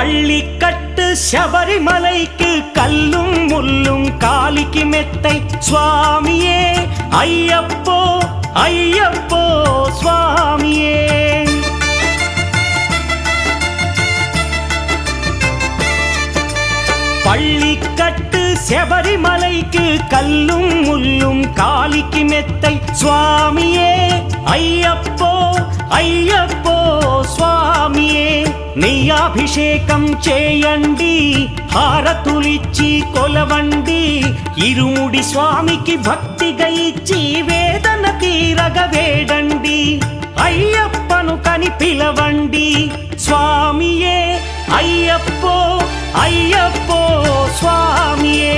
பள்ளிக்கட்டு சபரிமலைக்கு கல்லும் முள்ளும் காலிக்கு மெத்தை சுவாமியே ஐயப்போ ஐயப்போ சுவாமியே. பள்ளிக்கட்டு சபரிமலைக்கு கல்லும் முள்ளும் காலிக்கு மெத்தை சுவாமியே ஐயப்போ ஐயப்போ స్వామియే. నెయ్యాభిషేకం చేయండి హారతులిచ్చి కొలవండి ఇరుముడి స్వామికి భక్తిగా ఇచ్చి వేదన తీరగ వేడండి అయ్యప్పను కని పిలవండి స్వామియే అయ్యప్పో అయ్యప్పో స్వామియే.